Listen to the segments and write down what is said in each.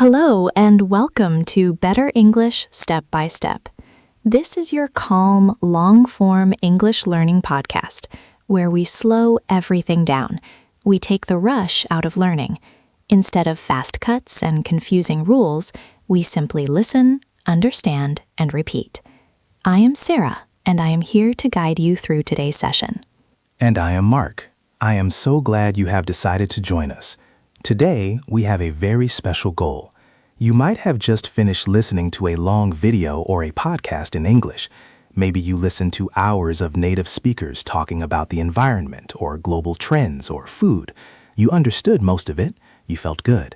Hello and welcome to Better English Step by Step. This is your calm, long-form English learning podcast where we slow everything down. We take the rush out of learning. Instead of fast cuts and confusing rules, we simply listen, understand, and repeat. I am Sarah, and I am here to guide you through today's session. And I am Mark. I am so glad you have decided to join us. Today, we have a very special goal. You might have just finished listening to a long video or a podcast in English. Maybe you listened to hours of native speakers talking about the environment or global trends or food. You understood most of it. You felt good.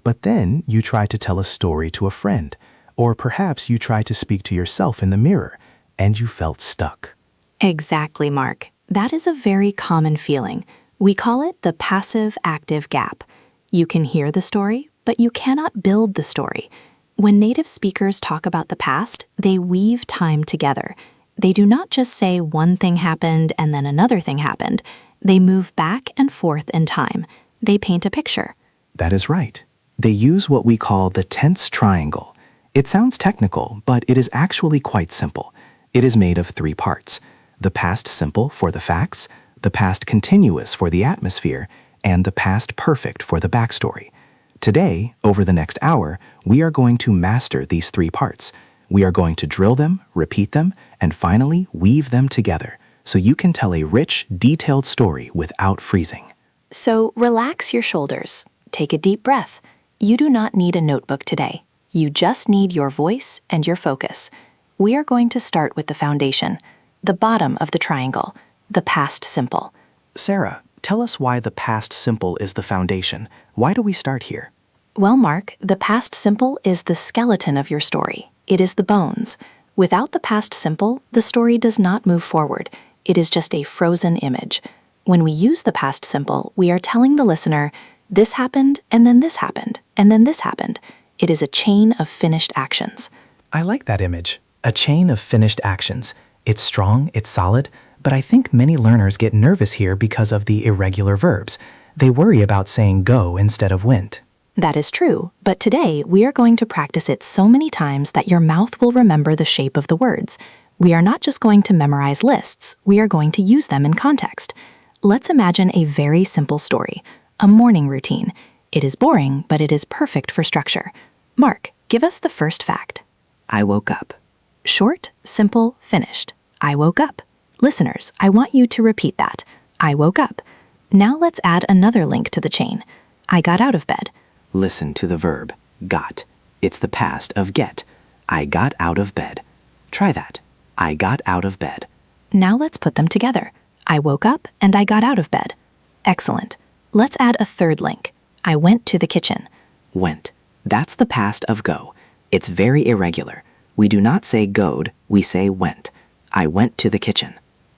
But then you tried to tell a story to a friend, or perhaps you tried to speak to yourself in the mirror, and you felt stuck. Exactly, Mark. That is a very common feeling. We call it the passive-active gap. You can hear the story, but you cannot build the story. When native speakers talk about the past, they weave time together. They do not just say one thing happened and then another thing happened. They move back and forth in time. They paint a picture. That is right. They use what we call the tense triangle. It sounds technical, but it is actually quite simple. It is made of 3 parts: the past simple for the facts, the past continuous for the atmosphere, and the past perfect for the backstory. Today, over the next hour, we are going to master these 3 parts. We are going to drill them, repeat them, and finally weave them together so you can tell a rich, detailed story without freezing. So relax your shoulders. Take a deep breath. You do not need a notebook today. You just need your voice and your focus. We are going to start with the foundation, the bottom of the triangle, the past simple. Sarah, tell us why the past simple is the foundation. Why do we start here? Well, Mark, the past simple is the skeleton of your story. It is the bones. Without the past simple, the story does not move forward. It is just a frozen image. When we use the past simple, we are telling the listener, this happened, and then this happened, and then this happened. It is a chain of finished actions. I like that image. A chain of finished actions. It's strong, it's solid, but I think many learners get nervous here because of the irregular verbs. They worry about saying go instead of went. That is true, but today we are going to practice it so many times that your mouth will remember the shape of the words. We are not just going to memorize lists, we are going to use them in context. Let's imagine a very simple story, a morning routine. It is boring, but it is perfect for structure. Mark, give us the first fact. I woke up. Short, simple, finished. I woke up. Listeners, I want you to repeat that. I woke up. Now let's add another link to the chain. I got out of bed. Listen to the verb, got. It's the past of get. I got out of bed. Try that. I got out of bed. Now let's put them together. I woke up and I got out of bed. Excellent. Let's add a third link. I went to the kitchen. Went. That's the past of go. It's very irregular. We do not say goed, we say went. I went to the kitchen.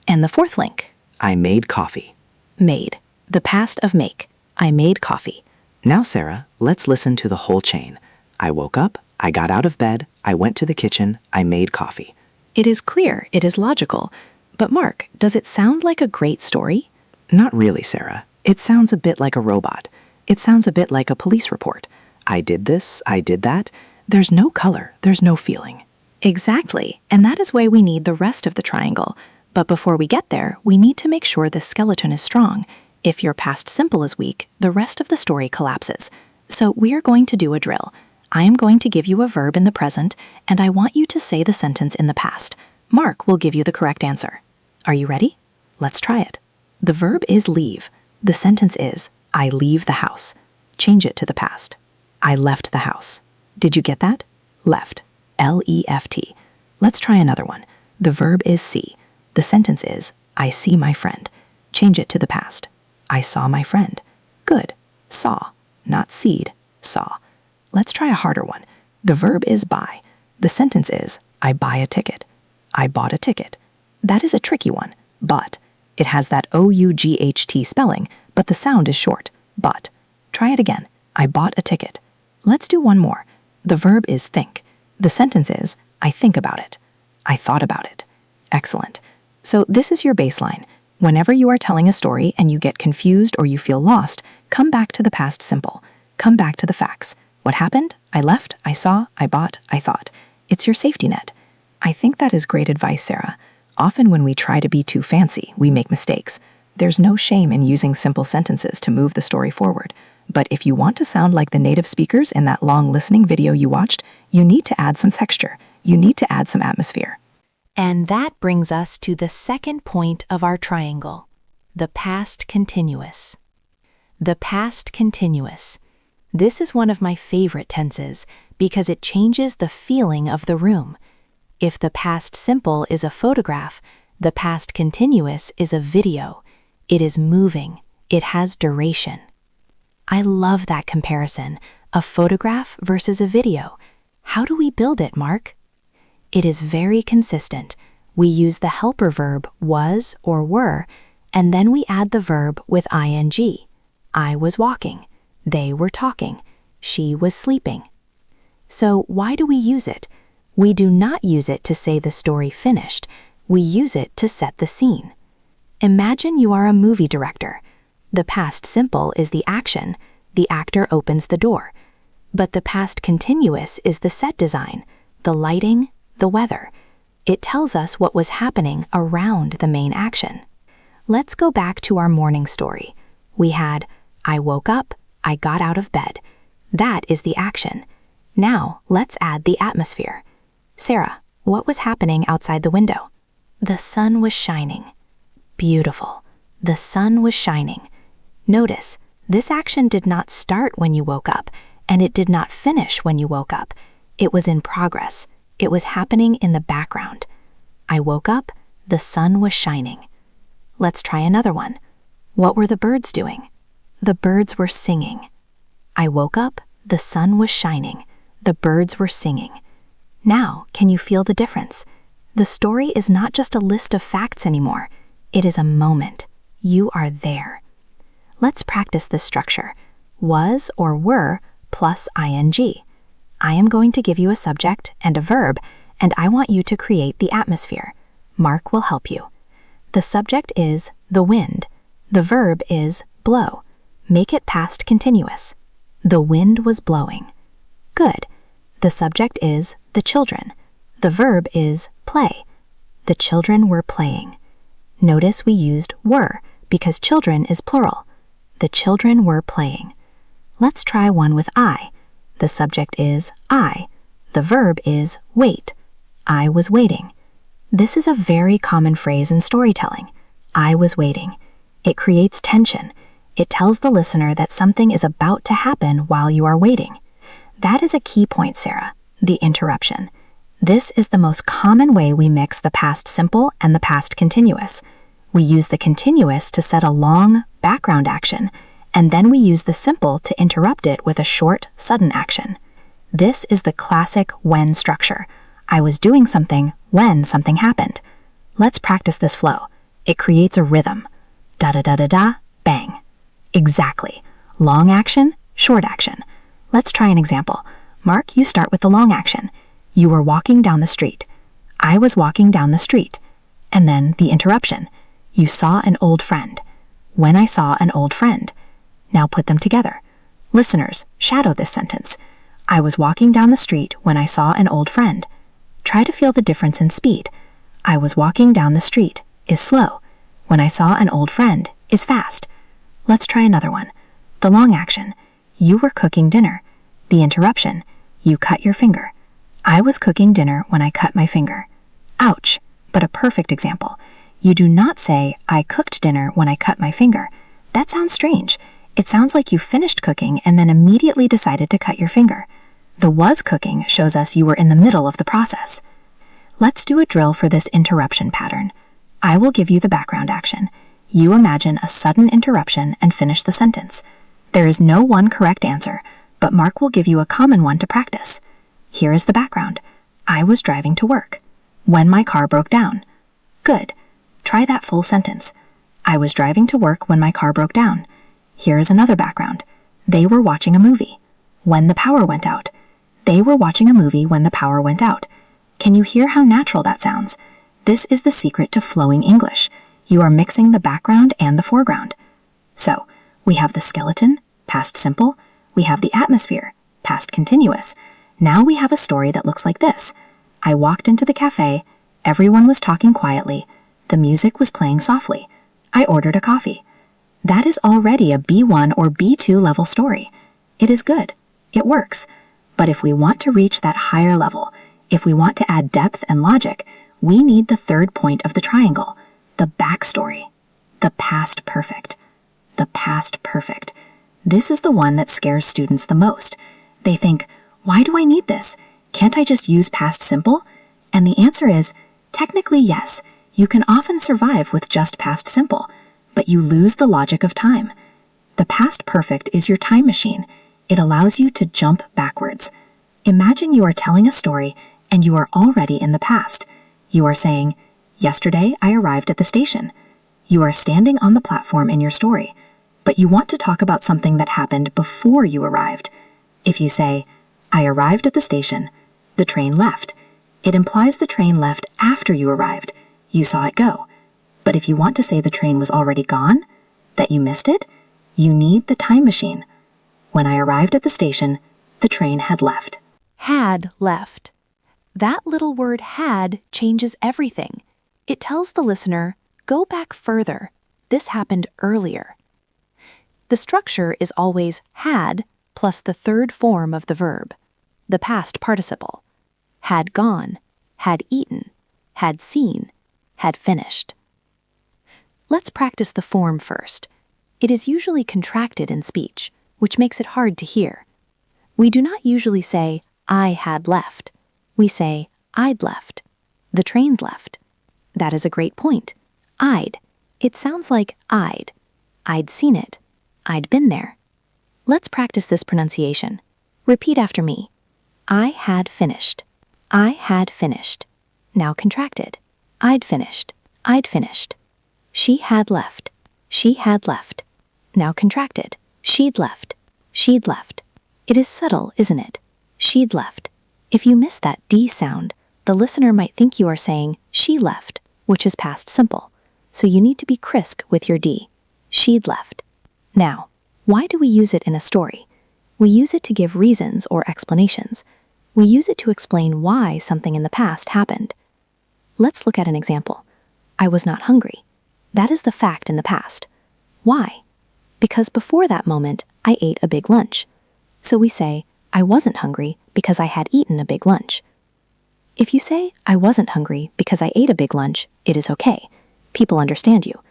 And the fourth link. I made coffee. Made. The past of make. I made coffee. Now, Sarah, let's listen to the whole chain. I woke up, I got out of bed, I went to the kitchen, I made coffee. It is clear, it is logical. But Mark, does it sound like a great story? Not really, Sarah. It sounds a bit like a robot. It sounds a bit like a police report. I did this, I did that. There's no color, there's no feeling. Exactly, and that is why we need the rest of the triangle. But before we get there, we need to make sure the skeleton is strong. If your past simple is weak, the rest of the story collapses. So we are going to do a drill. I am going to give you a verb in the present, and I want you to say the sentence in the past. Mark will give you the correct answer. Are you ready? Let's try it. The verb is leave. The sentence is, I leave the house. Change it to the past. I left the house. Did you get that? Left. L-E-F-T. Let's try another one. The verb is see. The sentence is, I see my friend. Change it to the past. I saw my friend. Good. Saw. Not seed. Saw. Let's try a harder one. The verb is buy. The sentence is, I buy a ticket. I bought a ticket. That is a tricky one. But. It has that O-U-G-H-T spelling, but the sound is short. But. Try it again. I bought a ticket. Let's do one more. The verb is think. The sentence is, I think about it. I thought about it. Excellent. So this is your baseline. Whenever you are telling a story and you get confused or you feel lost, come back to the past simple. Come back to the facts. What happened? I left, I saw, I bought, I thought. It's your safety net. I think that is great advice, Sarah. Often when we try to be too fancy, we make mistakes. There's no shame in using simple sentences to move the story forward. But if you want to sound like the native speakers in that long listening video you watched, you need to add some texture. You need to add some atmosphere. And that brings us to the second point of our triangle, the past continuous. The past continuous. This is one of my favorite tenses because it changes the feeling of the room. If the past simple is a photograph, the past continuous is a video. It is moving. It has duration. I love that comparison, a photograph versus a video. How do we build it, Mark? It is very consistent. We use the helper verb was or were, and then we add the verb with ing. I was walking. They were talking. She was sleeping. So why do we use it? We do not use it to say the story finished. We use it to set the scene. Imagine you are a movie director. The past simple is the action. The actor opens the door. But the past continuous is the set design, the lighting, the weather. It tells us what was happening around the main action. Let's go back to our morning story. We had, I woke up, I got out of bed. That is the action. Now, let's add the atmosphere. Sarah, what was happening outside the window? The sun was shining. Beautiful. The sun was shining. Notice, this action did not start when you woke up, and it did not finish when you woke up. It was in progress. It was happening in the background. I woke up, the sun was shining. Let's try another one. What were the birds doing? The birds were singing. I woke up, the sun was shining. The birds were singing. Now, can you feel the difference? The story is not just a list of facts anymore. It is a moment. You are there. Let's practice this structure. Was or were plus ing. I am going to give you a subject and a verb, and I want you to create the atmosphere. Mark will help you. The subject is the wind. The verb is blow. Make it past continuous. The wind was blowing. Good. The subject is the children. The verb is play. The children were playing. Notice we used were because children is plural. The children were playing. Let's try one with I. The subject is I. The verb is wait. I was waiting. This is a very common phrase in storytelling. I was waiting. It creates tension. It tells the listener that something is about to happen while you are waiting. That is a key point, Sarah, the interruption. This is the most common way we mix the past simple and the past continuous. We use the continuous to set a long background action, and then we use the simple to interrupt it with a short, sudden action. This is the classic when structure. I was doing something when something happened. Let's practice this flow. It creates a rhythm. Da-da-da-da-da, bang. Exactly. Long action, short action. Let's try an example. Mark, you start with the long action. You were walking down the street. I was walking down the street. And then the interruption. You saw an old friend. When I saw an old friend. Now put them together. Listeners, shadow this sentence. I was walking down the street when I saw an old friend. Try to feel the difference in speed. I was walking down the street is slow. When I saw an old friend is fast. Let's try another one. The long action. You were cooking dinner. The interruption. You cut your finger. I was cooking dinner when I cut my finger. Ouch, but a perfect example. You do not say, I cooked dinner when I cut my finger. That sounds strange. It sounds like you finished cooking and then immediately decided to cut your finger. The was cooking shows us you were in the middle of the process. Let's do a drill for this interruption pattern. I will give you the background action. You imagine a sudden interruption and finish the sentence. There is no one correct answer, but Mark will give you a common one to practice. Here is the background. I was driving to work. When my car broke down. Good. Try that full sentence. I was driving to work when my car broke down. Here is another background. They were watching a movie. When the power went out. They were watching a movie when the power went out. Can you hear how natural that sounds? This is the secret to flowing English. You are mixing the background and the foreground. So, we have the skeleton, past simple. We have the atmosphere, past continuous. Now we have a story that looks like this. I walked into the cafe. Everyone was talking quietly. The music was playing softly. I ordered a coffee. That is already a B1 or B2 level story. It is good. It works. But if we want to reach that higher level, if we want to add depth and logic, we need the third point of the triangle, the backstory, the past perfect. The past perfect. This is the one that scares students the most. They think, why do I need this? Can't I just use past simple? And the answer is, technically yes, you can often survive with just past simple, but you lose the logic of time. The past perfect is your time machine. It allows you to jump backwards. Imagine you are telling a story and you are already in the past. You are saying, yesterday I arrived at the station. You are standing on the platform in your story, but you want to talk about something that happened before you arrived. If you say, I arrived at the station, the train left, it implies the train left after you arrived. You saw it go. But if you want to say the train was already gone, that you missed it, you need the time machine. When I arrived at the station, the train had left. Had left. That little word had changes everything. It tells the listener, go back further. This happened earlier. The structure is always had plus the third form of the verb, the past participle. Had gone, had eaten, had seen, had finished. Let's practice the form first. It is usually contracted in speech, which makes it hard to hear. We do not usually say, I had left. We say, I'd left. The train's left. That is a great point. I'd. It sounds like I'd. I'd seen it. I'd been there. Let's practice this pronunciation. Repeat after me. I had finished. I had finished. Now contracted. I'd finished. I'd finished. She had left. She had left. Now contracted. She'd left. She'd left. It is subtle, isn't it? She'd left. If you miss that D sound, the listener might think you are saying she left, which is past simple. So you need to be crisp with your D. She'd left. Now, why do we use it in a story? We use it to give reasons or explanations. We use it to explain why something in the past happened. Let's look at an example. I was not hungry. That is the fact in the past. Why? Because before that moment, I ate a big lunch. So we say, I wasn't hungry because I had eaten a big lunch. If you say, I wasn't hungry because I ate a big lunch, it is okay. People understand you.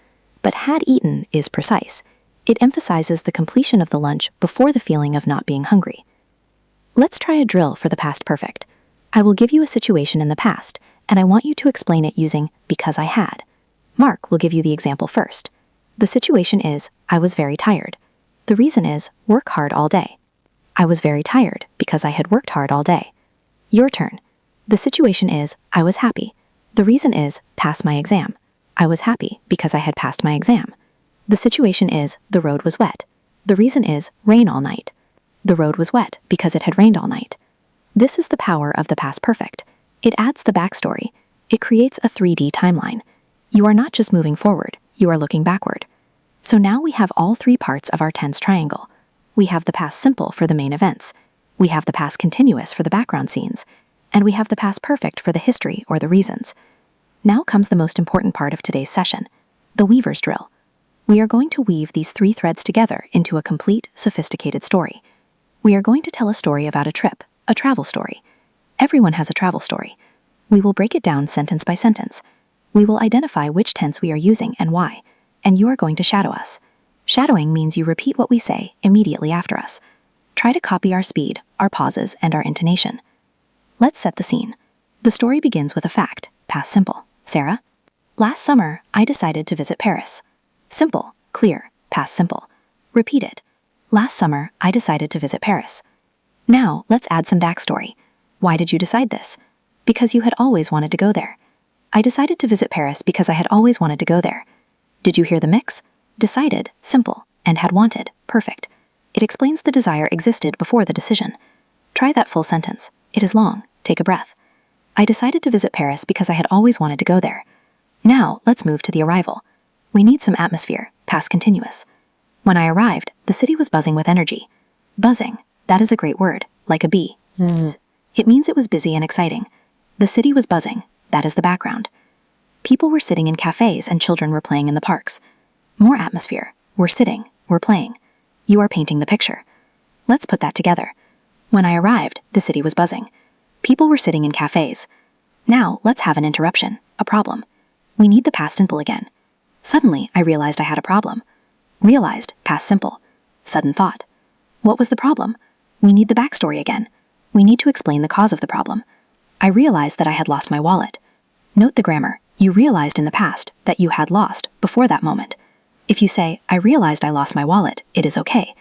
But had eaten is precise. It emphasizes the completion of the lunch before the feeling of not being hungry. Let's try a drill for the past perfect. I will give you a situation in the past, and I want you to explain it using because I had. Mark will give you the example first. The situation is, I was very tired. The reason is, work hard all day. I was very tired because I had worked hard all day. Your turn. The situation is, I was happy. The reason is, pass my exam. I was happy because I had passed my exam. The situation is, the road was wet. The reason is, rain all night. The road was wet because it had rained all night. This is the power of the past perfect. It adds the backstory. It creates a 3D timeline. You are not just moving forward, you are looking backward. So now we have all three parts of our tense triangle. We have the past simple for the main events. We have the past continuous for the background scenes. And we have the past perfect for the history or the reasons. Now comes the most important part of today's session, the weaver's drill. We are going to weave these three threads together into a complete, sophisticated story. We are going to tell a story about a trip, a travel story. Everyone has a travel story. We will break it down sentence by sentence. We will identify which tense we are using and why, and you are going to shadow us. Shadowing means you repeat what we say immediately after us. Try to copy our speed, our pauses, and our intonation. Let's set the scene. The story begins with a fact, past simple. Sarah? Last summer, I decided to visit Paris. Simple, clear, past simple. Repeat it. Last summer, I decided to visit Paris. Now, let's add some backstory. Why did you decide this? Because you had always wanted to go there. I decided to visit Paris because I had always wanted to go there. Did you hear the mix? Decided, simple, and had wanted, perfect. It explains the desire existed before the decision. Try that full sentence. It is long. Take a breath. I decided to visit Paris because I had always wanted to go there. Now, let's move to the arrival. We need some atmosphere, past continuous. When I arrived, the city was buzzing with energy. Buzzing, That is a great word, like a bee. Zzz. It means it was busy and exciting. The city was buzzing. That is the background. People were sitting in cafes and children were playing in the parks. More atmosphere. We're sitting. We're playing. You are painting the picture. Let's put that together. When I arrived, the city was buzzing. People were sitting in cafes. Now, let's have an interruption, a problem. We need the past simple again. Suddenly, I realized I had a problem. Realized, past simple. Sudden thought. What was the problem? We need the backstory again. We need to explain the cause of the problem. I realized that I had lost my wallet. Note the grammar. You realized in the past that you had lost before that moment. If you say, I realized I lost my wallet, it is okay.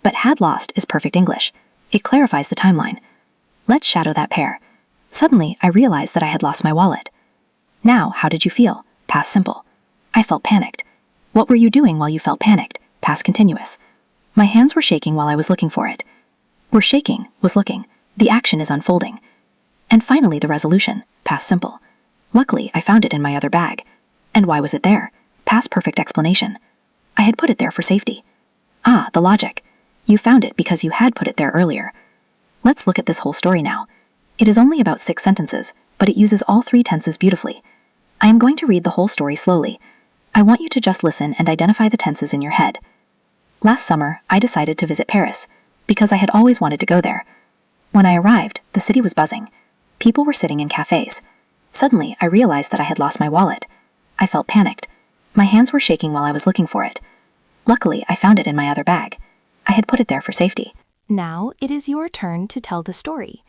But had lost is perfect English. It clarifies the timeline. Let's shadow that pair. Suddenly, I realized that I had lost my wallet. Now, how did you feel? Past simple. I felt panicked. What were you doing while you felt panicked? Past continuous. My hands were shaking while I was looking for it. Were shaking, was looking. The action is unfolding. And finally, the resolution. Past simple. Luckily, I found it in my other bag. And why was it there? Past perfect explanation. I had put it there for safety. Ah, the logic. You found it because you had put it there earlier. Let's look at this whole story now. It is only about 6 sentences, but it uses all 3 tenses beautifully. I am going to read the whole story slowly. I want you to just listen and identify the tenses in your head. Last summer, I decided to visit Paris, because I had always wanted to go there. When I arrived, the city was buzzing. People were sitting in cafes. Suddenly, I realized that I had lost my wallet. I felt panicked. My hands were shaking while I was looking for it. Luckily, I found it in my other bag. I had put it there for safety. Now it is your turn to tell the story.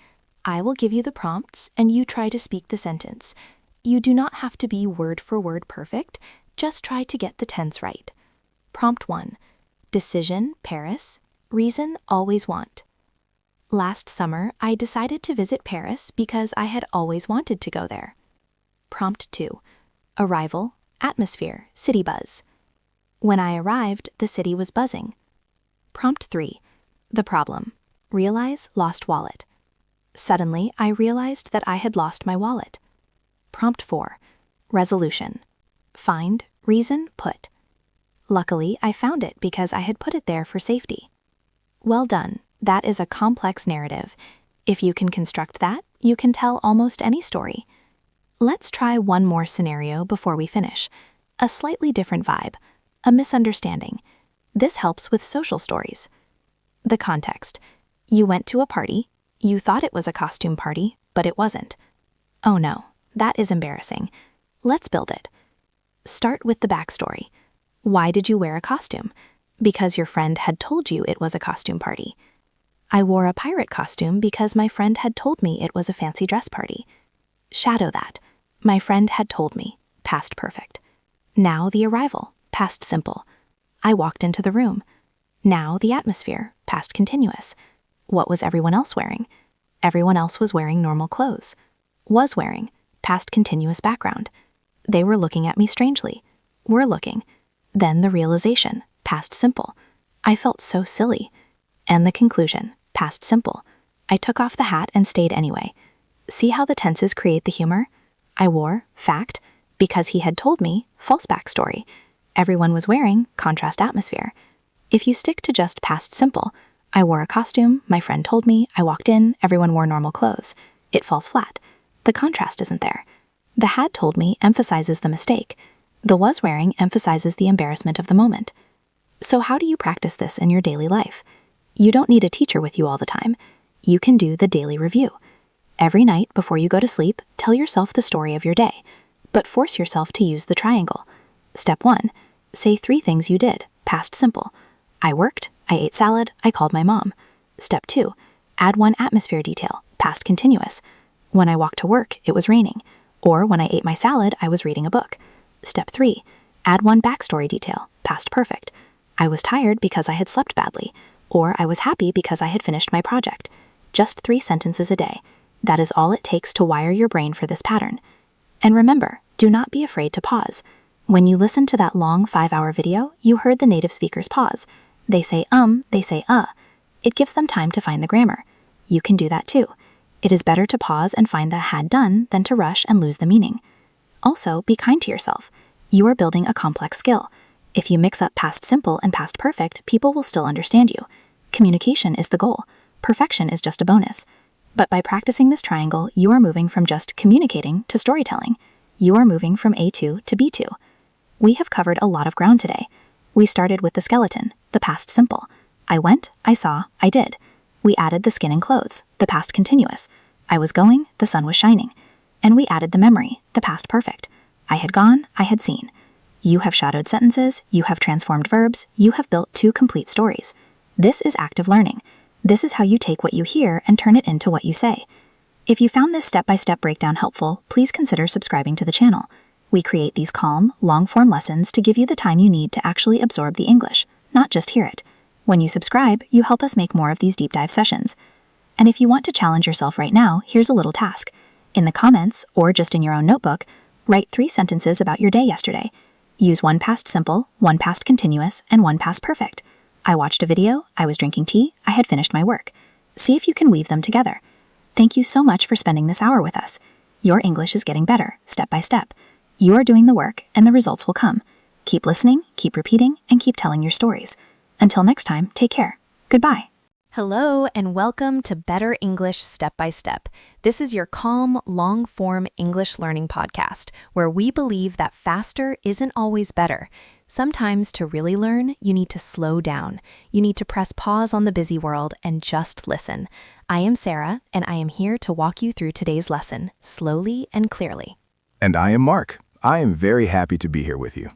I will give you the prompts and you try to speak the sentence. You do not have to be word for word perfect, just try to get the tense right. Prompt 1. Decision, Paris. Reason, always want. Last summer, I decided to visit Paris because I had always wanted to go there. Prompt 2. Arrival, atmosphere, city buzz. When I arrived, the city was buzzing. Prompt 3. The problem. Realize, lost wallet. Suddenly, I realized that I had lost my wallet. Prompt 4. Resolution. Find, reason, put. Luckily, I found it because I had put it there for safety. Well done. That is a complex narrative. If you can construct that, you can tell almost any story. Let's try one more scenario before we finish. A slightly different vibe. A misunderstanding. This helps with social stories. The context. You went to a party. You thought it was a costume party, but it wasn't. Oh no, that is embarrassing. Let's build it. Start with the backstory. Why did you wear a costume? Because your friend had told you it was a costume party. I wore a pirate costume because my friend had told me it was a fancy dress party. Shadow that. My friend had told me. Past perfect. Now the arrival. Past simple. I walked into the room. Now the atmosphere. Past continuous. What was everyone else wearing? Everyone else was wearing normal clothes. Was wearing. Past continuous background. They were looking at me strangely. Were looking. Then the realization. Past simple. I felt so silly. And the conclusion. Past simple. I took off the hat and stayed anyway. See how the tenses create the humor? I wore, fact, because he had told me, false backstory. Everyone was wearing, contrast atmosphere. If you stick to just past simple, I wore a costume, my friend told me, I walked in, everyone wore normal clothes. It falls flat. The contrast isn't there. The had told me emphasizes the mistake. The was wearing emphasizes the embarrassment of the moment. So how do you practice this in your daily life? You don't need a teacher with you all the time. You can do the daily review. Every night before you go to sleep, tell yourself the story of your day, but force yourself to use the triangle. Step 1. Say 3 things you did, past simple. I worked, I ate salad, I called my mom. Step 2. Add 1 atmosphere detail, past continuous. When I walked to work, it was raining. Or when I ate my salad, I was reading a book. Step 3. Add 1 backstory detail, past perfect. I was tired because I had slept badly. Or I was happy because I had finished my project. Just 3 sentences a day. That is all it takes to wire your brain for this pattern. And remember, do not be afraid to pause. When you listened to that long 5-hour video, you heard the native speakers pause. They say they say It gives them time to find the grammar. You can do that too. It is better to pause and find the had done than to rush and lose the meaning. Also, be kind to yourself. You are building a complex skill. If you mix up past simple and past perfect, people will still understand you. Communication is the goal. Perfection is just a bonus. But by practicing this triangle, you are moving from just communicating to storytelling. You are moving from A2 to B2. We have covered a lot of ground today. We started with the skeleton, the past simple. I went, I saw, I did. We added the skin and clothes, the past continuous. I was going, the sun was shining. And we added the memory, the past perfect. I had gone, I had seen. You have shadowed sentences, you have transformed verbs, you have built 2 complete stories. This is active learning. This is how you take what you hear and turn it into what you say. If you found this step-by-step breakdown helpful, please consider subscribing to the channel. We create these calm, long-form lessons to give you the time you need to actually absorb the English, not just hear it. When you subscribe, you help us make more of these deep dive sessions. And if you want to challenge yourself right now, here's a little task. In the comments, or just in your own notebook, write 3 sentences about your day yesterday. Use 1 past simple, 1 past continuous, and 1 past perfect. I watched a video, I was drinking tea, I had finished my work. See if you can weave them together. Thank you so much for spending this hour with us. Your English is getting better, step by step. You are doing the work, and the results will come. Keep listening, keep repeating, and keep telling your stories. Until next time, take care. Goodbye. Hello, and welcome to Better English Step by Step. This is your calm, long-form English learning podcast, where we believe that faster isn't always better. Sometimes to really learn, you need to slow down. You need to press pause on the busy world and just listen. I am Sarah, and I am here to walk you through today's lesson, slowly and clearly. And I am Mark. I am very happy to be here with you.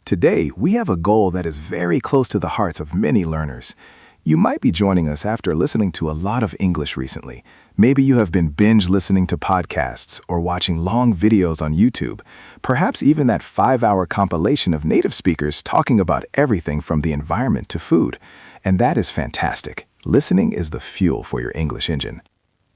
Today, we have a goal that is very close to the hearts of many learners. You might be joining us after listening to a lot of English recently. Maybe you have been binge listening to podcasts or watching long videos on YouTube. Perhaps even that 5-hour compilation of native speakers talking about everything from the environment to food. And that is fantastic. Listening is the fuel for your English engine.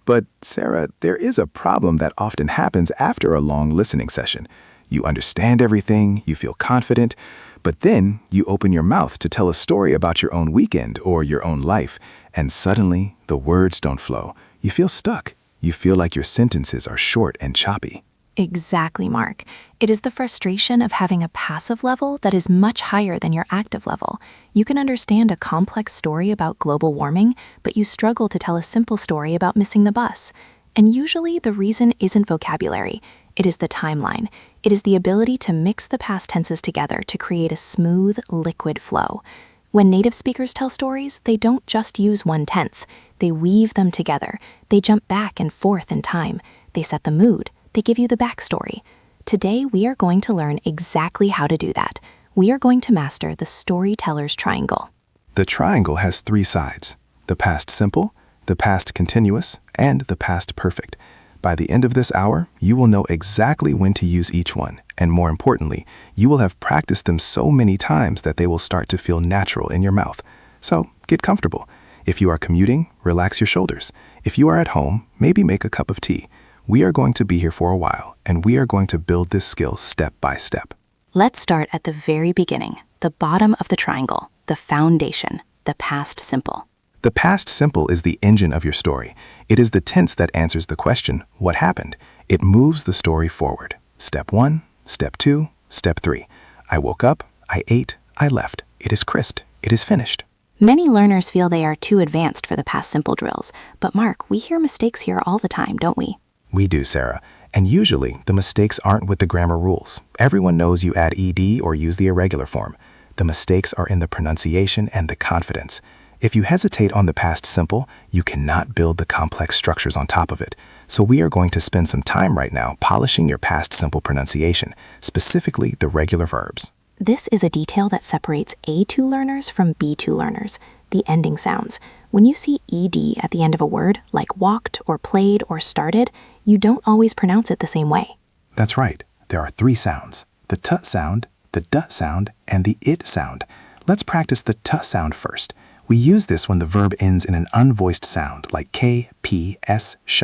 But, Sarah, there is a problem that often happens after a long listening session. You understand everything, you feel confident, but then you open your mouth to tell a story about your own weekend or your own life, and suddenly the words don't flow. You feel stuck. You feel like your sentences are short and choppy. Exactly, Mark. It is the frustration of having a passive level that is much higher than your active level. You can understand a complex story about global warming, but you struggle to tell a simple story about missing the bus. And usually the reason isn't vocabulary. It is the timeline. It is the ability to mix the past tenses together to create a smooth, liquid flow. When native speakers tell stories, they don't just use 1/10. They weave them together. They jump back and forth in time. They set the mood. They give you the backstory. Today, we are going to learn exactly how to do that. We are going to master the storyteller's triangle. The triangle has 3 sides: the past simple, the past continuous, and the past perfect. By the end of this hour, you will know exactly when to use each one, and more importantly, you will have practiced them so many times that they will start to feel natural in your mouth. So, get comfortable. If you are commuting, relax your shoulders. If you are at home, maybe make a cup of tea. We are going to be here for a while, and we are going to build this skill step by step. Let's start at the very beginning, the bottom of the triangle, the foundation, the past simple. The past simple is the engine of your story. It is the tense that answers the question, what happened? It moves the story forward. Step 1, Step 2, Step 3. I woke up, I ate, I left. It is crisp. It is finished. Many learners feel they are too advanced for the past simple drills, but Mark, we hear mistakes here all the time, don't we? We do, Sarah. And usually, the mistakes aren't with the grammar rules. Everyone knows you add ed or use the irregular form. The mistakes are in the pronunciation and the confidence. If you hesitate on the past simple, you cannot build the complex structures on top of it. So we are going to spend some time right now polishing your past simple pronunciation, specifically the regular verbs. This is a detail that separates A2 learners from B2 learners, the ending sounds. When you see ed at the end of a word, like walked or played or started, you don't always pronounce it the same way. That's right. There are 3 sounds: the t sound, the d sound, and the it sound. Let's practice the t sound first. We use this when the verb ends in an unvoiced sound like K, P, S, sh,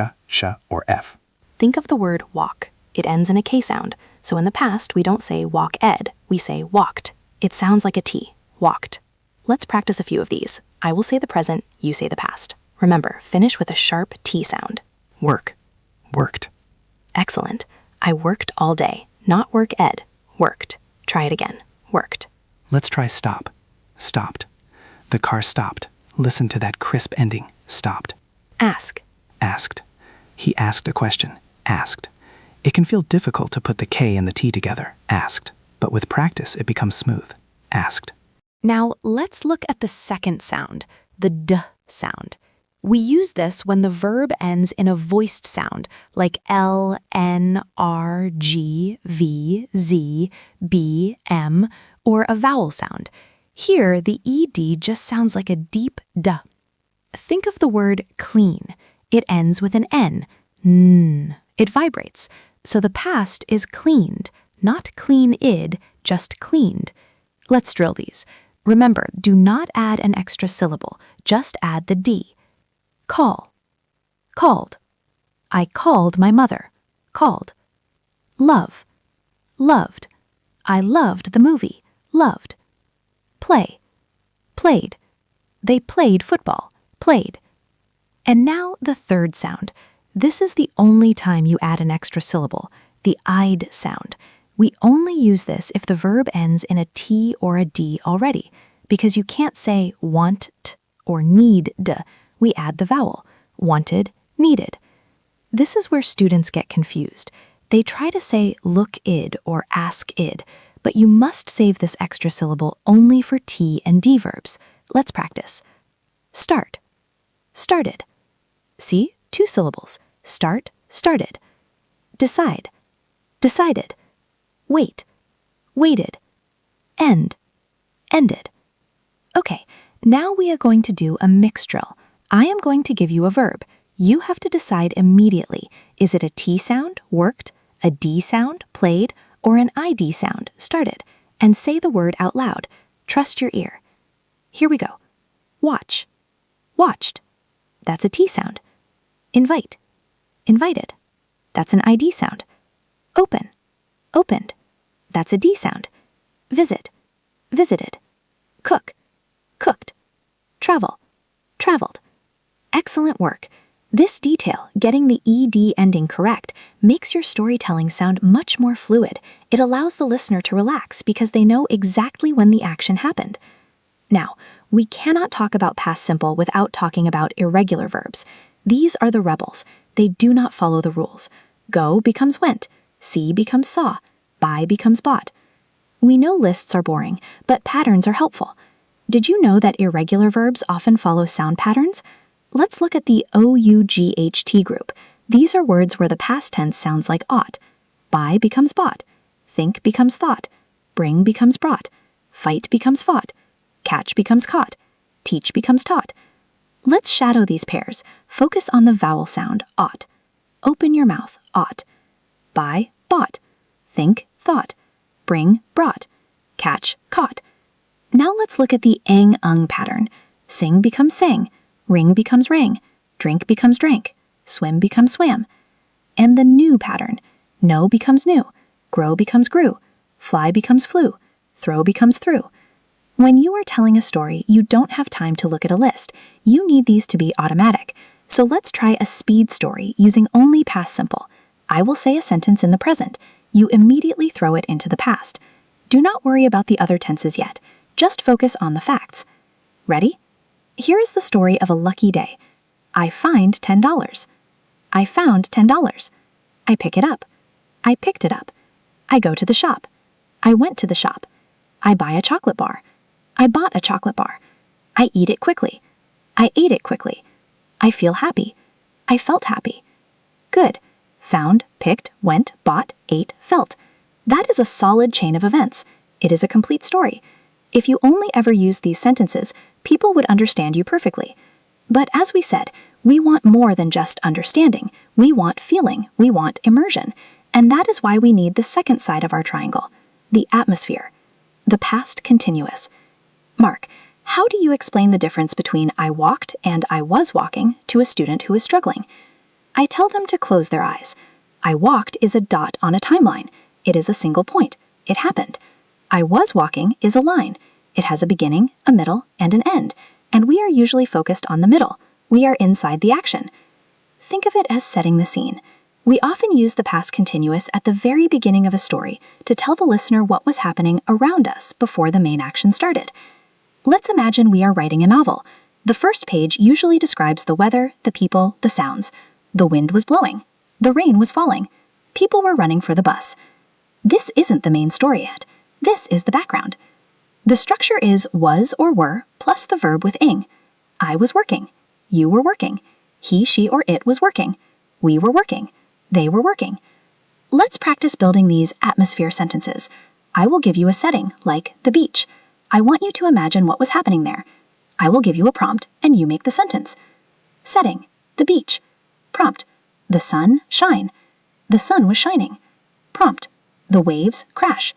or F. Think of the word walk. It ends in a K sound. So in the past, we don't say walk-ed, we say walked. It sounds like a T, walked. Let's practice a few of these. I will say the present, you say the past. Remember, finish with a sharp T sound. Work. Worked. Excellent. I worked all day, not work-ed. Worked. Try it again. Worked. Let's try stop. Stopped. The car stopped. Listen to that crisp ending. stopped. Ask. Asked. He asked a question. Asked. It can feel difficult to put the K and the T together. Asked. But with practice, it becomes smooth. Asked. Now, let's look at the second sound, the D sound. We use this when the verb ends in a voiced sound, like L, N, R, G, V, Z, B, M, or a vowel sound. Here, the ED just sounds like a deep D. Think of the word clean. It ends with an N. N. It vibrates. So the past is cleaned, not clean-id, just cleaned. Let's drill these. Remember, do not add an extra syllable. Just add the D. Call. Called. I called my mother. Called. Love. Loved. I loved the movie. Loved. Play. Played. They played football. Played. And now the third sound. This is the only time you add an extra syllable, the I'd sound. We only use this if the verb ends in a T or a D already, because you can't say want or need. We add the vowel, wanted, needed. This is where students get confused. They try to say look-id or ask-id, but you must save this extra syllable only for T and D verbs. Let's practice. Start. Started. See? 2 syllables. Start, started. Decide. Decided. Wait. Waited. End. Ended. Okay, now we are going to do a mix drill. I am going to give you a verb. You have to decide immediately. Is it a T sound, worked, a D sound, played, or an ID sound, started? And say the word out loud. Trust your ear. Here we go. Watch. Watched. That's a T sound. Invite. Invited. That's an ID sound. Open. Opened. That's a D sound. Visit. Visited. Cook. Cooked. Travel. Traveled. Excellent work. This detail, getting the ED ending correct, makes your storytelling sound much more fluid. It allows the listener to relax because they know exactly when the action happened. Now, we cannot talk about past simple without talking about irregular verbs. These are the rebels. They do not follow the rules. Go becomes went. See becomes saw. Buy becomes bought. We know lists are boring, but patterns are helpful. Did you know that irregular verbs often follow sound patterns? Let's look at the OUGHT group. These are words where the past tense sounds like ought. Buy becomes bought. Think becomes thought. Bring becomes brought. Fight becomes fought. Catch becomes caught. Teach becomes taught. Let's shadow these pairs. Focus on the vowel sound, ought. Open your mouth, ought. Buy, bought. Think, thought. Bring, brought. Catch, caught. Now let's look at the eng-ung pattern. Sing becomes sang. Ring becomes rang. Drink becomes drank. Swim becomes swam. And the new pattern. Know becomes knew. Grow becomes grew. Fly becomes flew. Throw becomes threw. When you are telling a story, you don't have time to look at a list. You need these to be automatic. So let's try a speed story using only past simple. I will say a sentence in the present. You immediately throw it into the past. Do not worry about the other tenses yet. Just focus on the facts. Ready? Here is the story of a lucky day. I find $10. I found $10. I pick it up. I picked it up. I go to the shop. I went to the shop. I buy a chocolate bar. I bought a chocolate bar. I eat it quickly. I ate it quickly. I feel happy. I felt happy. Good. Found, picked, went, bought, ate, felt. That is a solid chain of events. It is a complete story. If you only ever used these sentences, people would understand you perfectly. But as we said, we want more than just understanding. We want feeling. We want immersion. And that is why we need the second side of our triangle, the atmosphere, the past continuous. Mark, how do you explain the difference between I walked and I was walking to a student who is struggling? I tell them to close their eyes. I walked is a dot on a timeline. It is a single point. It happened. I was walking is a line. It has a beginning, a middle, and an end, and we are usually focused on the middle. We are inside the action. Think of it as setting the scene. We often use the past continuous at the very beginning of a story to tell the listener what was happening around us before the main action started. Let's imagine we are writing a novel. The first page usually describes the weather, the people, the sounds. The wind was blowing. The rain was falling. People were running for the bus. This isn't the main story yet. This is the background. The structure is was or were plus the verb with ing. I was working. You were working. He, she, or it was working. We were working. They were working. Let's practice building these atmosphere sentences. I will give you a setting, like the beach. I want you to imagine what was happening there. I will give you a prompt, and you make the sentence. Setting, the beach. Prompt, the sun, shine. The sun was shining. Prompt, the waves, crash.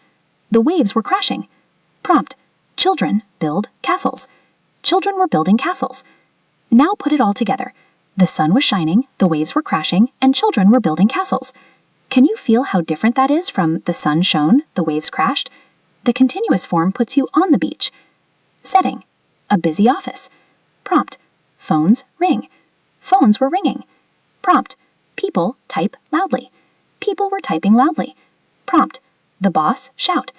The waves were crashing. Prompt, children build castles. Children were building castles. Now put it all together. The sun was shining, the waves were crashing, and children were building castles. Can you feel how different that is from the sun shone, the waves crashed? The continuous form puts you on the beach. Setting, a busy office. Prompt, phones ring. Phones were ringing. Prompt, people type loudly. People were typing loudly. Prompt, the boss shout.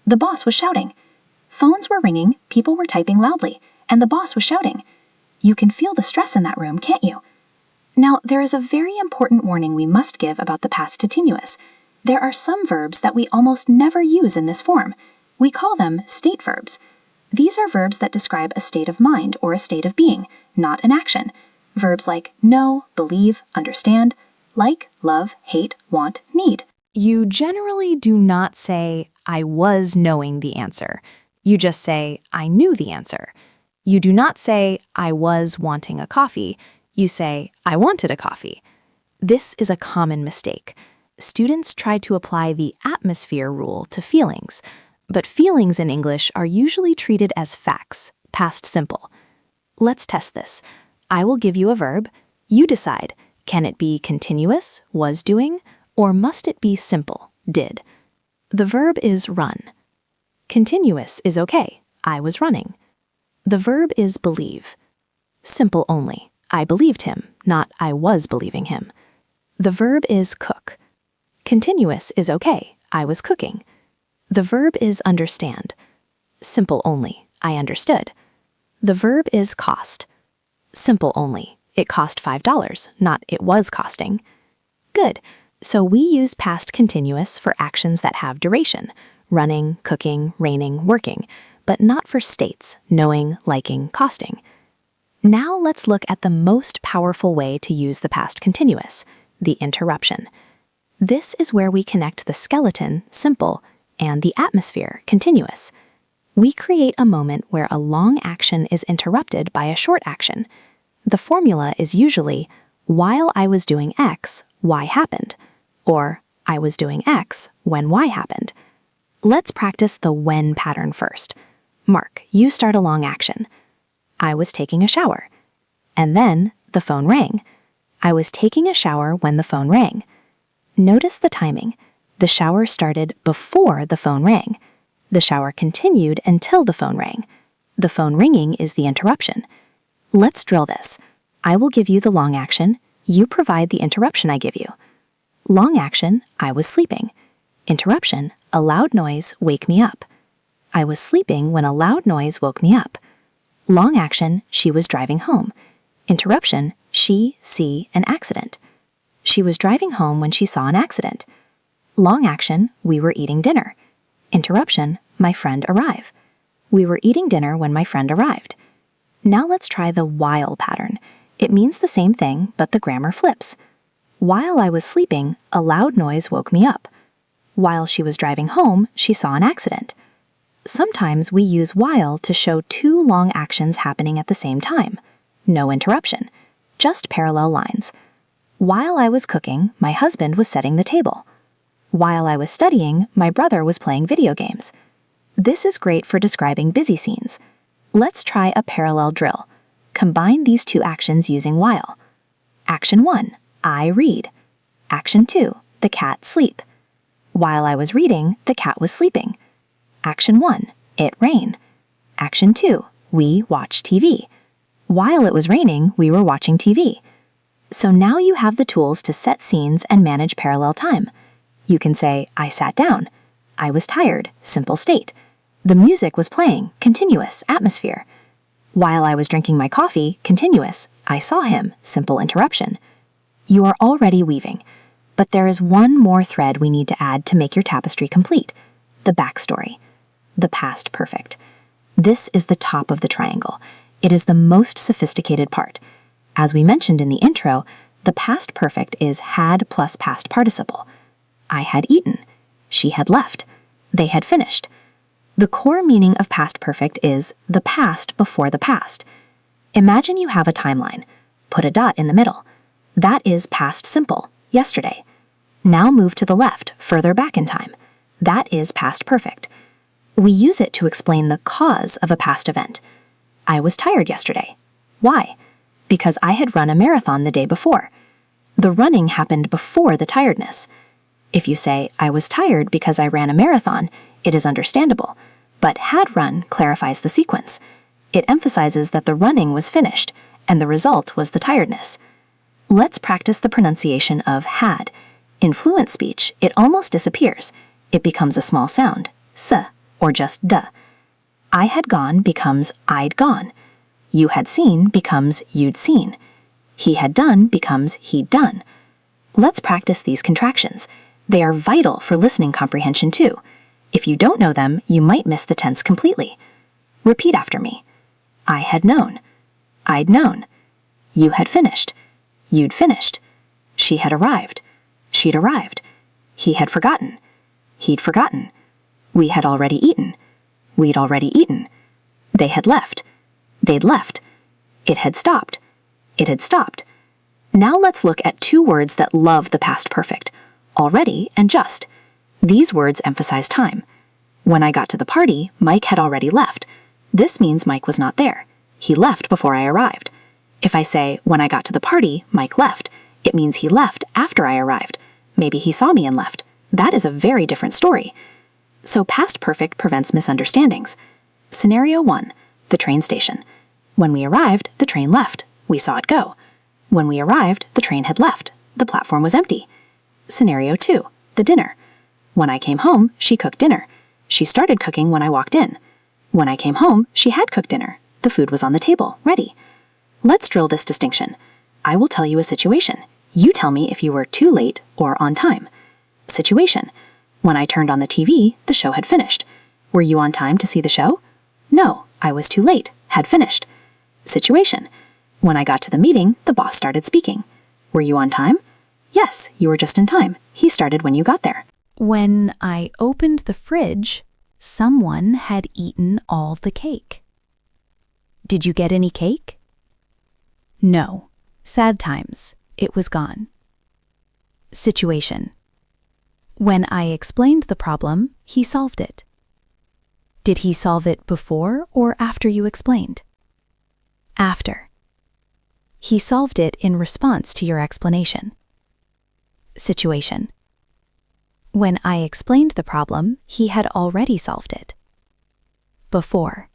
The boss was shouting. Phones were ringing, people were typing loudly, and the boss was shouting. You can feel the stress in that room, can't you? Now, there is a very important warning we must give about the past continuous. There are some verbs that we almost never use in this form. We call them state verbs. These are verbs that describe a state of mind or a state of being, not an action. Verbs like know, believe, understand, like, love, hate, want, need. You generally do not say, I was knowing the answer. You just say, I knew the answer. You do not say, I was wanting a coffee. You say, I wanted a coffee. This is a common mistake. Students try to apply the atmosphere rule to feelings, but feelings in English are usually treated as facts, past simple. Let's test this. I will give you a verb. You decide, can it be continuous, was doing, or must it be simple, did? The verb is run. Continuous is okay, I was running. The verb is believe. Simple only, I believed him, not I was believing him. The verb is cook. Continuous is okay, I was cooking. The verb is understand. Simple only, I understood. The verb is cost. Simple only, it cost $5, not it was costing. Good, so we use past continuous for actions that have duration, running, cooking, raining, working, but not for states, knowing, liking, costing. Now let's look at the most powerful way to use the past continuous, the interruption. This is where we connect the skeleton, simple, and the atmosphere, continuous. We create a moment where a long action is interrupted by a short action. The formula is usually, while I was doing X, Y happened, or I was doing X when Y happened. Let's practice the when pattern first. Mark, you start a long action. I was taking a shower. And then the phone rang. I was taking a shower when the phone rang. Notice the timing. The shower started before the phone rang. The shower continued until the phone rang. The phone ringing is the interruption. Let's drill this. I will give you the long action. You provide the interruption I give you. Long action, I was sleeping. Interruption, a loud noise, wake me up. I was sleeping when a loud noise woke me up. Long action, she was driving home. Interruption, she, see, an accident. She was driving home when she saw an accident. Long action, we were eating dinner. Interruption, my friend arrive. We were eating dinner when my friend arrived. Now let's try the while pattern. It means the same thing, but the grammar flips. While I was sleeping, a loud noise woke me up. While she was driving home, she saw an accident. Sometimes we use while to show two long actions happening at the same time. No interruption, just parallel lines. While I was cooking, my husband was setting the table. While I was studying, my brother was playing video games. This is great for describing busy scenes. Let's try a parallel drill. Combine these two actions using while. Action 1, I read. Action 2, the cat sleep. While I was reading, the cat was sleeping. Action 1, it rain. Action 2, we watch TV. While it was raining, we were watching TV. So now you have the tools to set scenes and manage parallel time. You can say, I sat down. I was tired, simple state. The music was playing, continuous, atmosphere. While I was drinking my coffee, continuous. I saw him, simple interruption. You are already weaving, but there is one more thread we need to add to make your tapestry complete. The backstory. The past perfect. This is the top of the triangle. It is the most sophisticated part. As we mentioned in the intro, the past perfect is had plus past participle. I had eaten. She had left. They had finished. The core meaning of past perfect is the past before the past. Imagine you have a timeline. Put a dot in the middle. That is past simple, yesterday. Now move to the left, further back in time. That is past perfect. We use it to explain the cause of a past event. I was tired yesterday. Why? Because I had run a marathon the day before. The running happened before the tiredness. If you say, I was tired because I ran a marathon, it is understandable. But had run clarifies the sequence. It emphasizes that the running was finished, and the result was the tiredness. Let's practice the pronunciation of had. In fluent speech, it almost disappears. It becomes a small sound, s, or just d. I had gone becomes I'd gone. You had seen becomes you'd seen. He had done becomes he'd done. Let's practice these contractions. They are vital for listening comprehension too. If you don't know them, you might miss the tense completely. Repeat after me. I had known. I'd known. You had finished. You'd finished. She had arrived. She'd arrived. He had forgotten. He'd forgotten. We had already eaten. We'd already eaten. They had left. They'd left. It had stopped. It had stopped. Now let's look at two words that love the past perfect, already and just. These words emphasize time. When I got to the party, Mike had already left. This means Mike was not there. He left before I arrived. If I say, when I got to the party, Mike left, it means he left after I arrived. Maybe he saw me and left. That is a very different story. So past perfect prevents misunderstandings. Scenario 1, the train station. When we arrived, the train left. We saw it go. When we arrived, the train had left. The platform was empty. Scenario 2, the dinner. When I came home, she cooked dinner. She started cooking when I walked in. When I came home, she had cooked dinner. The food was on the table, ready. Let's drill this distinction. I will tell you a situation. You tell me if you were too late or on time. Situation. When I turned on the TV, the show had finished. Were you on time to see the show? No, I was too late, had finished. Situation. When I got to the meeting, the boss started speaking. Were you on time? Yes, you were just in time. He started when you got there. When I opened the fridge, someone had eaten all the cake. Did you get any cake? No. Sad times. It was gone. Situation. When I explained the problem, he solved it. Did he solve it before or after you explained? After. He solved it in response to your explanation. Situation. When I explained the problem, he had already solved it. Before.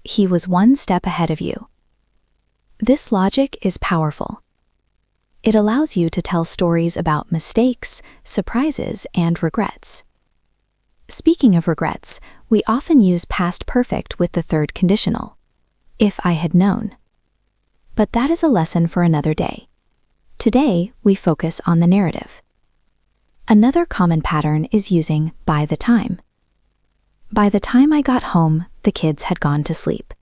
He was one step ahead of you. This logic is powerful. It allows you to tell stories about mistakes, surprises, and regrets. Speaking of regrets, we often use past perfect with the third conditional, if I had known. But that is a lesson for another day. Today, we focus on the narrative. Another common pattern is using by the time. By the time I got home, the kids had gone to sleep.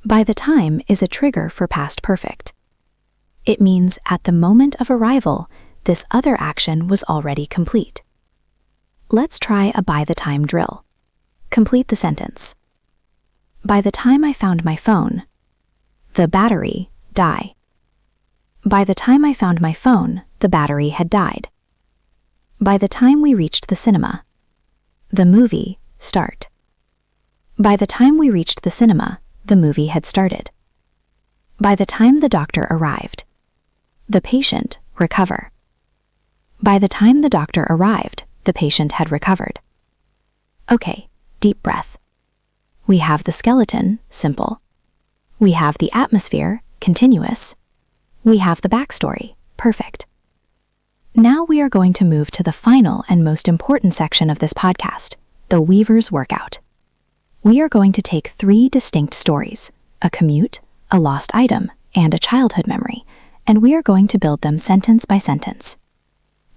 By the time is a trigger for past perfect. It means at the moment of arrival, this other action was already complete. Let's try a by the time drill. Complete the sentence. By the time I found my phone, the battery die. By the time I found my phone, the battery had died. By the time we reached the cinema, the movie start. By the time we reached the cinema, the movie had started. By the time the doctor arrived, the patient recover. By the time the doctor arrived, the patient had recovered. Okay, deep breath. We have the skeleton, simple. We have the atmosphere, continuous. We have the backstory, perfect. Now we are going to move to the final and most important section of this podcast, the Weaver's Workout. We are going to take 3 distinct stories, a commute, a lost item, and a childhood memory, and we are going to build them sentence by sentence.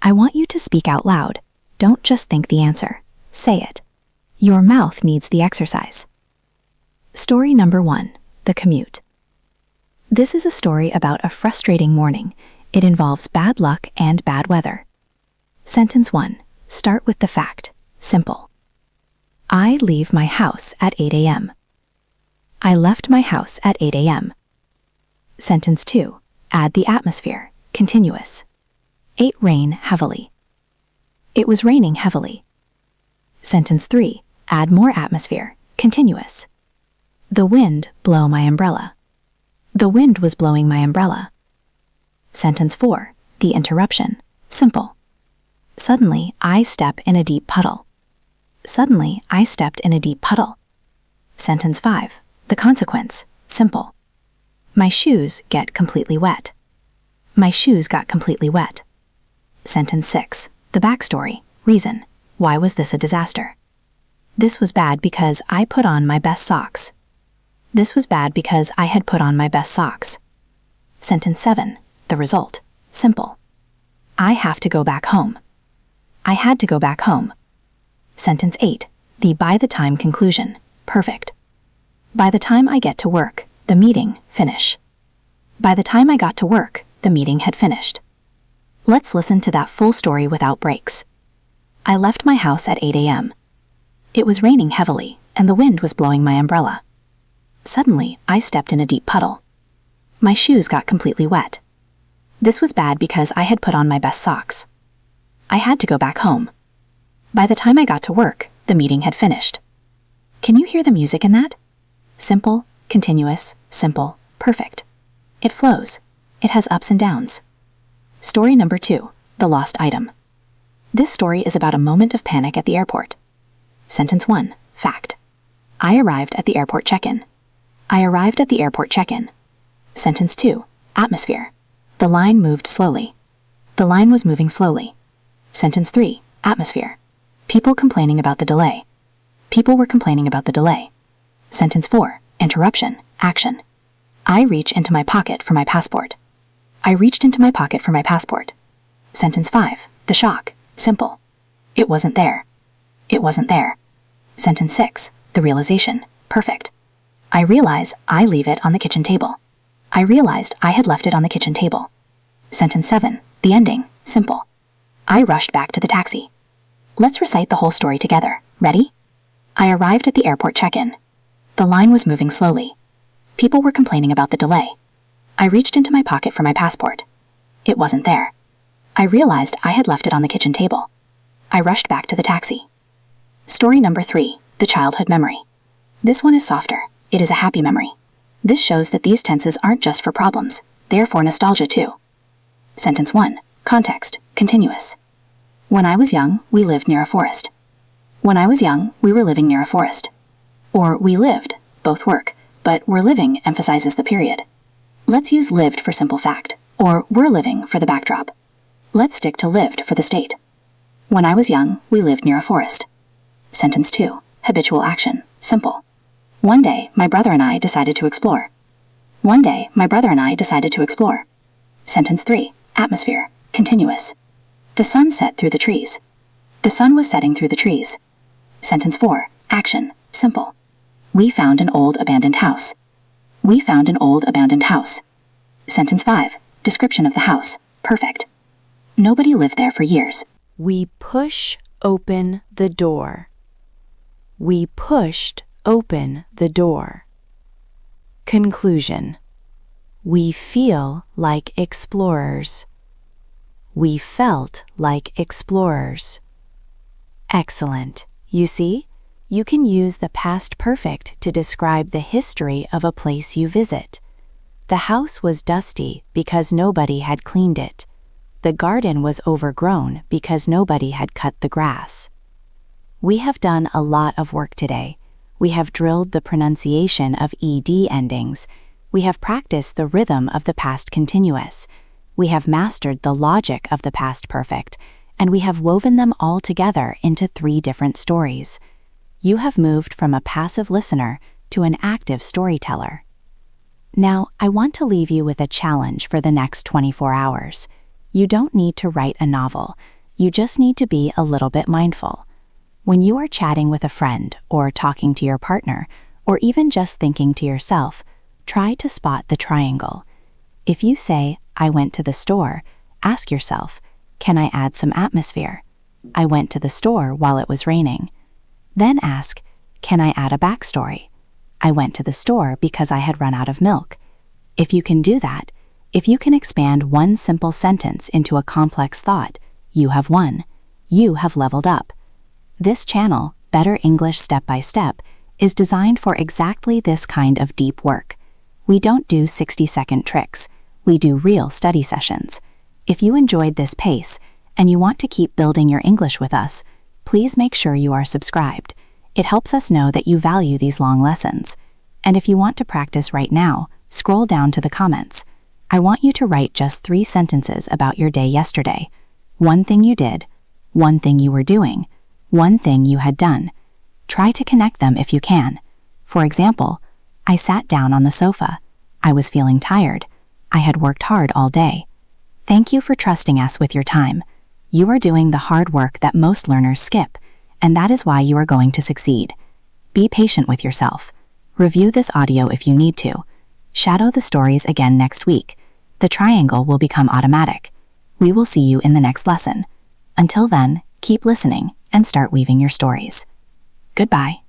I want you to speak out loud. Don't just think the answer. Say it. Your mouth needs the exercise. Story number 1, the commute. This is a story about a frustrating morning. It involves bad luck and bad weather. Sentence 1. Start with the fact. Simple. I leave my house at 8 a.m. I left my house at 8 a.m. Sentence 2. Add the atmosphere. Continuous. It rained heavily. It was raining heavily. Sentence 3. Add more atmosphere. Continuous. The wind blow my umbrella. The wind was blowing my umbrella. Sentence 4. The interruption. Simple. Suddenly, I step in a deep puddle. Suddenly, I stepped in a deep puddle. Sentence 5. The consequence. Simple. My shoes get completely wet. My shoes got completely wet. Sentence 6. The backstory. Reason. Why was this a disaster? This was bad because I put on my best socks. This was bad because I had put on my best socks. Sentence 7. The result. Simple. I have to go back home. I had to go back home. Sentence 8. The by the time conclusion. Perfect. By the time I get to work, the meeting finish. By the time I got to work, the meeting had finished. Let's listen to that full story without breaks. I left my house at 8 a.m. It was raining heavily, and the wind was blowing my umbrella. Suddenly, I stepped in a deep puddle. My shoes got completely wet. This was bad because I had put on my best socks. I had to go back home. By the time I got to work, the meeting had finished. Can you hear the music in that? Simple, continuous, simple, perfect. It flows. It has ups and downs. Story number 2, the lost item. This story is about a moment of panic at the airport. Sentence 1, fact. I arrived at the airport check-in. I arrived at the airport check-in. Sentence 2, atmosphere. The line moved slowly. The line was moving slowly. Sentence 3, atmosphere. People complaining about the delay. People were complaining about the delay. Sentence 4, interruption, action. I reach into my pocket for my passport. I reached into my pocket for my passport. Sentence 5, the shock, simple. It wasn't there. It wasn't there. Sentence 6, the realization, perfect. I realize I leave it on the kitchen table. I realized I had left it on the kitchen table. Sentence 7, the ending, simple. I rushed back to the taxi. Let's recite the whole story together. Ready? I arrived at the airport check-in. The line was moving slowly. People were complaining about the delay. I reached into my pocket for my passport. It wasn't there. I realized I had left it on the kitchen table. I rushed back to the taxi. Story number 3, the childhood memory. This one is softer. It is a happy memory. This shows that these tenses aren't just for problems, they are for nostalgia too. Sentence 1, context, continuous. When I was young, we lived near a forest. When I was young, we were living near a forest. Or we lived, both work, but were living emphasizes the period. Let's use lived for simple fact, or were living for the backdrop. Let's stick to lived for the state. When I was young, we lived near a forest. Sentence 2, habitual action, simple. One day, my brother and I decided to explore. One day, my brother and I decided to explore. Sentence 3, atmosphere, continuous. The sun set through the trees. The sun was setting through the trees. Sentence 4, action, simple. We found an old abandoned house. We found an old abandoned house. Sentence 5, description of the house, perfect. Nobody lived there for years. We push open the door. We pushed open the door. Conclusion. We feel like explorers. We felt like explorers. Excellent. You see, you can use the past perfect to describe the history of a place you visit. The house was dusty because nobody had cleaned it. The garden was overgrown because nobody had cut the grass. We have done a lot of work today. We have drilled the pronunciation of ed endings. We have practiced the rhythm of the past continuous. We have mastered the logic of the past perfect, and we have woven them all together into 3 different stories. You have moved from a passive listener to an active storyteller. Now, I want to leave you with a challenge for the next 24 hours. You don't need to write a novel. You just need to be a little bit mindful. When you are chatting with a friend or talking to your partner, or even just thinking to yourself, try to spot the triangle. If you say, I went to the store, ask yourself, can I add some atmosphere? I went to the store while it was raining. Then ask, can I add a backstory? I went to the store because I had run out of milk. If you can do that, if you can expand one simple sentence into a complex thought, you have won. You have leveled up. This channel, Better English Step by Step, is designed for exactly this kind of deep work. We don't do 60-second tricks. We do real study sessions. If you enjoyed this pace and you want to keep building your English with us, please make sure you are subscribed. It helps us know that you value these long lessons. And if you want to practice right now, scroll down to the comments. I want you to write just 3 sentences about your day yesterday. One thing you did, one thing you were doing, one thing you had done. Try to connect them if you can. For example, I sat down on the sofa. I was feeling tired. I had worked hard all day. Thank you for trusting us with your time. You are doing the hard work that most learners skip, and that is why you are going to succeed. Be patient with yourself. Review this audio if you need to. Shadow the stories again next week. The triangle will become automatic. We will see you in the next lesson. Until then, keep listening and start weaving your stories. Goodbye.